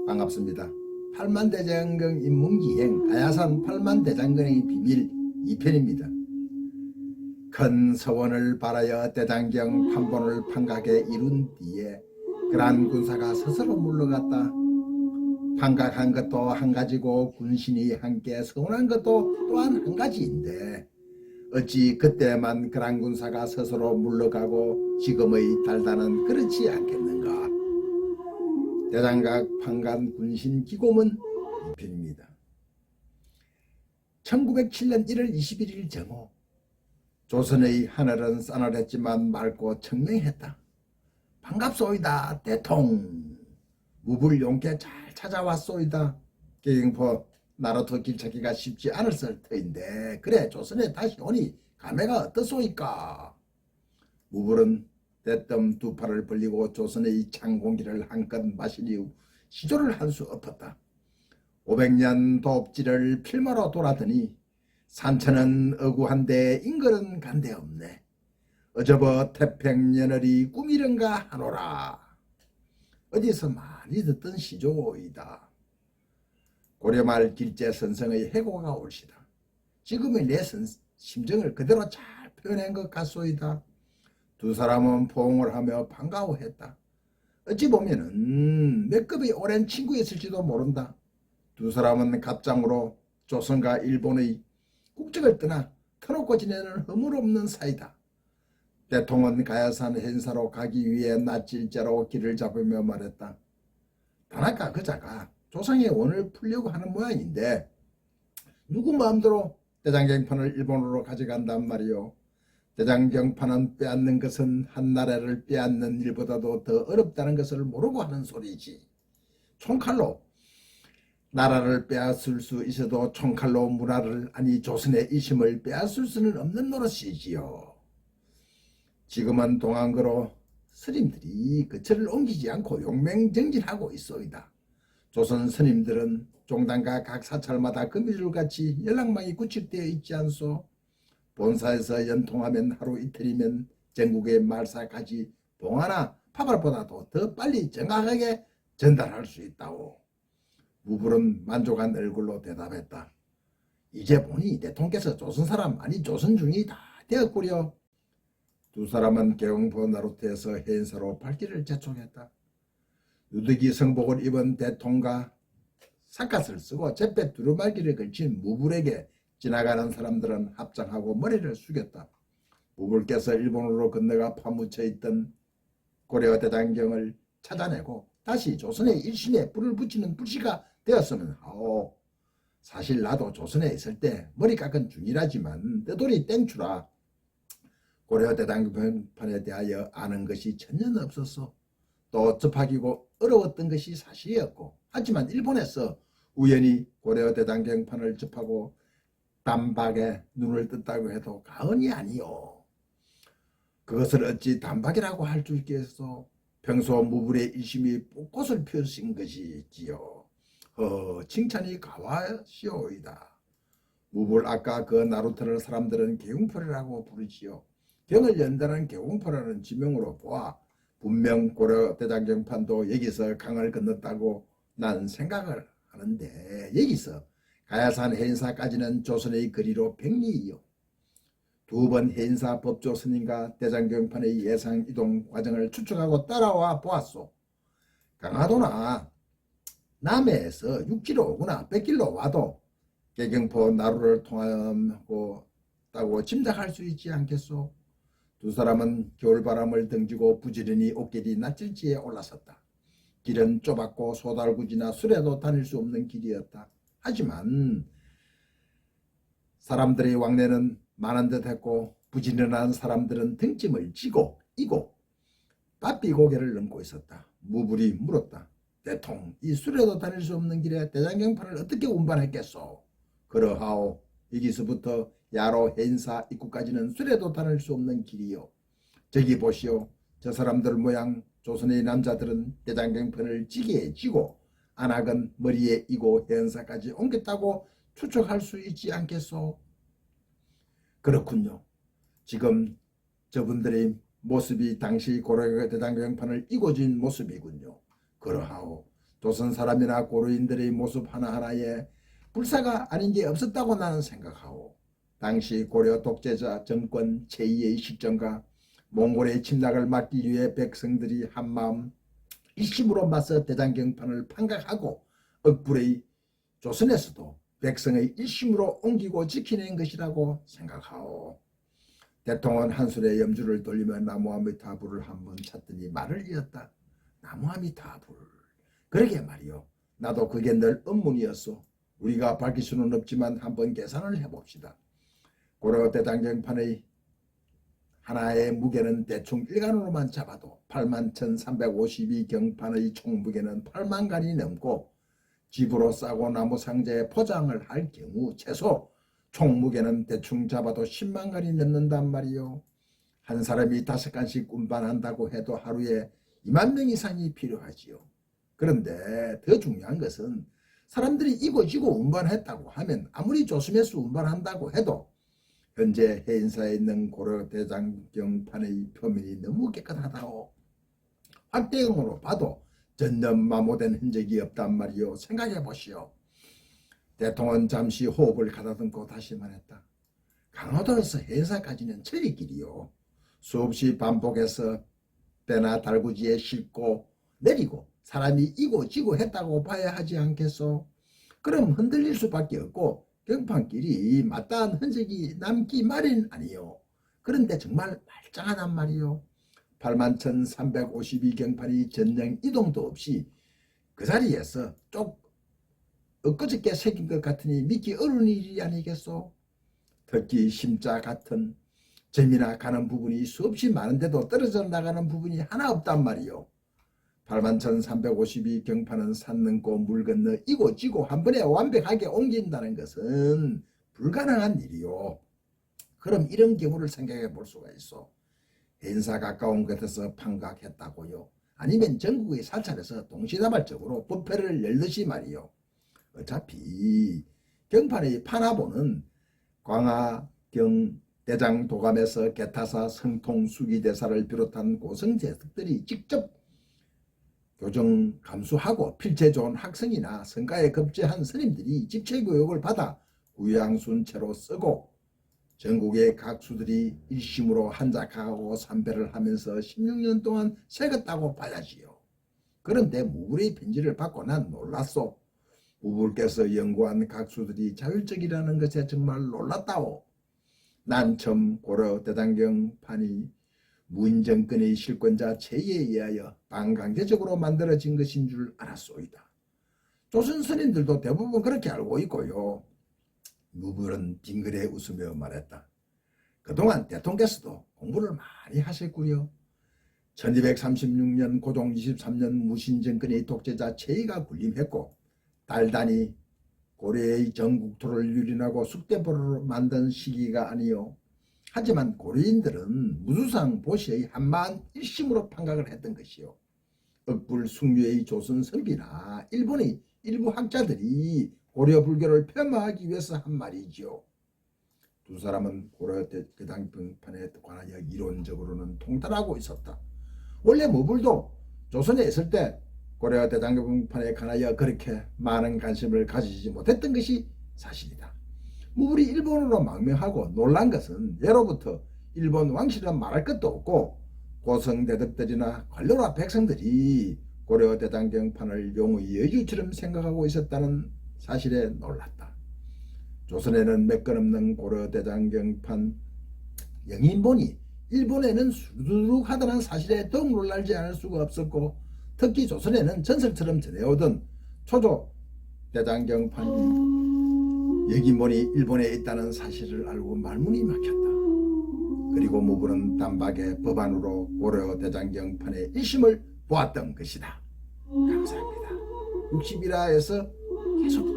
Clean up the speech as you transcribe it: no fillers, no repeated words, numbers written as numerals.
반갑습니다. 팔만대장경 인문기행 가야산 팔만대장경의 비밀 2편입니다. 큰 서원을 바라여 대장경 판본을 판각에 이룬 뒤에 그란 군사가 스스로 물러갔다. 판각한 것도 한 가지고 군신이 함께 서운한 것도 또한 한 가지인데 어찌 그때만 그란 군사가 스스로 물러가고 지금의 달다는 그렇지 않겠는가. 대장각 판간 군신 기고문 2편입니다. 1907년 1월 21일 정오, 조선의 하늘은 싸늘했지만 맑고 청명했다. 반갑소이다 대통. 무불 용께 잘 찾아왔소이다. 개경포 나루터 길찾기가 쉽지 않았을 터인데 그래 조선에 다시 오니 감회가 어떻소이까. 무불은 대뜸 두 팔을 벌리고 조선의 찬 공기를 한껏 마신 이후 시조를 할 수 없었다. 500년 돕지를 필마로 돌아더니 산천은 어구한데 인걸은 간데 없네. 어저버 태평연월이 꿈이런가 하노라. 어디서 많이 듣던 시조이다. 고려말 길제 선성의 해고가 올시다. 지금의 내 심정을 그대로 잘 표현한 것 같소이다. 두 사람은 포옹을 하며 반가워했다. 어찌 보면은 몇 급이 오랜 친구였을지도 모른다. 두 사람은 갑장으로 조선과 일본의 국적을 떠나 터놓고 지내는 허물없는 사이다. 대통은 가야산 행사로 가기 위해 낯질자로 길을 잡으며 말했다. 다나카 그자가 조상의 원을 풀려고 하는 모양인데 누구 마음대로 대장경판을 일본으로 가져간단 말이오. 대장경판은 빼앗는 것은 한 나라를 빼앗는 일보다도 더 어렵다는 것을 모르고 하는 소리지. 총칼로 나라를 빼앗을 수 있어도 총칼로 문화를 아니 조선의 이심을 빼앗을 수는 없는 노릇이지요. 지금은 동안거로 스님들이 거처를 옮기지 않고 용맹정진하고 있소이다. 조선 스님들은 종단과 각 사찰마다 거미줄같이 연락망이 구축되어 있지 않소. 본사에서 연통하면 하루 이틀이면 전국의 말사까지 봉화나 파발보다도 더 빨리 정확하게 전달할 수 있다오. 무불은 만족한 얼굴로 대답했다. 이제 보니 대통께서 조선 사람 아니 조선중이 다 되었구려. 두 사람은 개웅포 나루터에서 해인사로 발길을 재촉했다. 누더기 성복을 입은 대통과 삿갓을 쓰고 제빼 두루마기를 걸친 무불에게 지나가는 사람들은 합장하고 머리를 숙였다. 무불께서 일본으로 건너가 파묻혀 있던 고려 대장경을 찾아내고 다시 조선의 일신에 불을 붙이는 불씨가 되었으면 하오. 사실 나도 조선에 있을 때 머리 깎은 중이라지만 떠돌이 땡추라 고려 대장경판에 대하여 아는 것이 전혀 없었어. 또 접하기고 어려웠던 것이 사실이었고 하지만 일본에서 우연히 고려 대장경판을 접하고 단박에 눈을 떴다고 해도 가언이 아니오. 그것을 어찌 단박이라고 할 수 있겠소. 평소 무불의 일심이 벚꽃을 피우신 것이지요. 칭찬이 가와시오이다. 무불 아까 그 나루터를 사람들은 개웅포라고 부르지요. 경을 연단한 개웅포라는 지명으로 보아 분명 고려 대장경판도 여기서 강을 건넜다고 난 생각을 하는데 여기서 가야산 해인사까지는 조선의 거리로 100리이요. 두 번 해인사 법조 스님과 대장경판의 예상 이동 과정을 추측하고 따라와 보았소. 강화도나 남해에서 6km 오거나 100km 와도 개경포 나루를 통하고 있다고 짐작할 수 있지 않겠소. 두 사람은 겨울바람을 등지고 부지런히 옷길이 낯질지에 올라섰다. 길은 좁았고 소달구지나 수레도 다닐 수 없는 길이었다. 하지만 사람들의 왕래는 많은 듯 했고 부지런한 사람들은 등짐을 지고 이고 바삐 고개를 넘고 있었다. 무불이 물었다. 대통, 이 수레도 다닐 수 없는 길에 대장경판을 어떻게 운반했겠소? 그러하오. 여기서부터 야로 해인사 입구까지는 수레도 다닐 수 없는 길이요. 저기 보시오. 저 사람들 모양 조선의 남자들은 대장경판을 지게에 지고 안악은 머리에 이고 해안사까지 옮겼다고 추측할 수 있지 않겠소? 그렇군요. 지금 저분들의 모습이 당시 고려 대장경판을 이고진 모습이군요. 그러하오. 조선 사람이나 고려인들의 모습 하나하나에 불사가 아닌 게 없었다고 나는 생각하오. 당시 고려 독재자 정권 제2의 실정과 몽골의 침략을 막기 위해 백성들이 한마음 일심으로 맞서 대장경판을 판각하고 억불의 조선에서도 백성의 일심으로 옮기고 지키는 것이라고 생각하오. 대통은 한술에 염주를 돌리며 나무아미타불을 한번 찾더니 말을 이었다. 나무아미타불. 그러게 말이요. 나도 그게 늘 의문이었소. 우리가 밝힐 수는 없지만 한번 계산을 해봅시다. 고려 대장경판의 하나의 무게는 대충 일간으로만 잡아도 81,352경판의 총무게는 8만간이 넘고 집으로 싸고 나무 상자에 포장을 할 경우 최소 총무게는 대충 잡아도 10만간이 넘는단 말이요. 한 사람이 5간씩 운반한다고 해도 하루에 2만 명 이상이 필요하지요. 그런데 더 중요한 것은 사람들이 이고지고 운반했다고 하면 아무리 조심해서 운반한다고 해도 현재 해인사에 있는 고려 대장경판의 표면이 너무 깨끗하다고 확대형으로 봐도 전혀 마모된 흔적이 없단 말이요. 생각해 보시오. 대통은 잠시 호흡을 가다듬고 다시 말했다. 강화도에서 해인사까지는 천리길이요. 수없이 반복해서 배나 달구지에 싣고 내리고 사람이 이고지고 했다고 봐야 하지 않겠소? 그럼 흔들릴 수밖에 없고 경판길이 마땅한 흔적이 남기 마련 아니요. 그런데 정말 말짱하단 말이요. 81,352경판이 전령 이동도 없이 그 자리에서 쪽 엊그저께 새긴 것 같으니 믿기 어려운 일이 아니겠소? 특히 심자 같은 점이나 가는 부분이 수없이 많은데도 떨어져 나가는 부분이 하나 없단 말이요. 81,352경판은 산 넘고 물 건너 이고지고 한 번에 완벽하게 옮긴다는 것은 불가능한 일이요. 그럼 이런 경우를 생각해 볼 수가 있어. 해인사 가까운 곳에서 판각했다고요. 아니면 전국의 사찰에서 동시다발적으로 부패를 열듯이 말이요. 어차피 경판의 판화보는 광화경 대장도감에서 개타사 성통 수기대사를 비롯한 고성재석들이 직접 교정 감수하고 필체 좋은 학생이나 성가에 급제한 스님들이 집체교육을 받아 구양순체로 쓰고 전국의 각수들이 일심으로 한작하고 삼배를 하면서 16년 동안 새겼다고 봐야지요. 그런데 무불의 편지를 받고 난 놀랐소. 무불께서 연구한 각수들이 자율적이라는 것에 정말 놀랐다오. 난 처음 고려 대장경판이 무인정권의 실권자 제의에 의하여 반강제적으로 만들어진 것인 줄 알았소이다. 조선 스님들도 대부분 그렇게 알고 있고요. 무불은 빙그레 웃으며 말했다. 그동안 대통령께서도 공부를 많이 하셨고요. 1236년 고종 23년 무신정권의 독재자 제의가 군림했고 달단이 고려의 전국토를 유린하고 숙대보로 만든 시기가 아니요. 하지만 고려인들은 무주상 보시의 한마음 일심으로 판각을 했던 것이요. 억불 숭유의 조선 선비나 일본의 일부 학자들이 고려 불교를 폄하하기 위해서 한 말이지요. 두 사람은 고려 대장경판에 관하여 이론적으로는 통달하고 있었다. 원래 무불도 조선에 있을 때 고려 대장경판에 관하여 그렇게 많은 관심을 가지지 못했던 것이 사실이다. 무불이 일본어로 망명하고 놀란 것은 예로부터 일본 왕실은 말할 것도 없고 고성대덕들이나 관료나 백성들이 고려 대장경판을 용의 여주처럼 생각하고 있었다는 사실에 놀랐다. 조선에는 몇 건 없는 고려 대장경판 영인본이 일본에는 수두룩하다는 사실에 더욱 놀라지 않을 수가 없었고 특히 조선에는 전설처럼 전해오던 초조 대장경판이 영인본이 일본에 있다는 사실을 알고 말문이 막혔다. 그리고 무불은 단박에 법안으로 고려 대장경판의 일심을 보았던 것이다. 감사합니다. 60일화에서 계속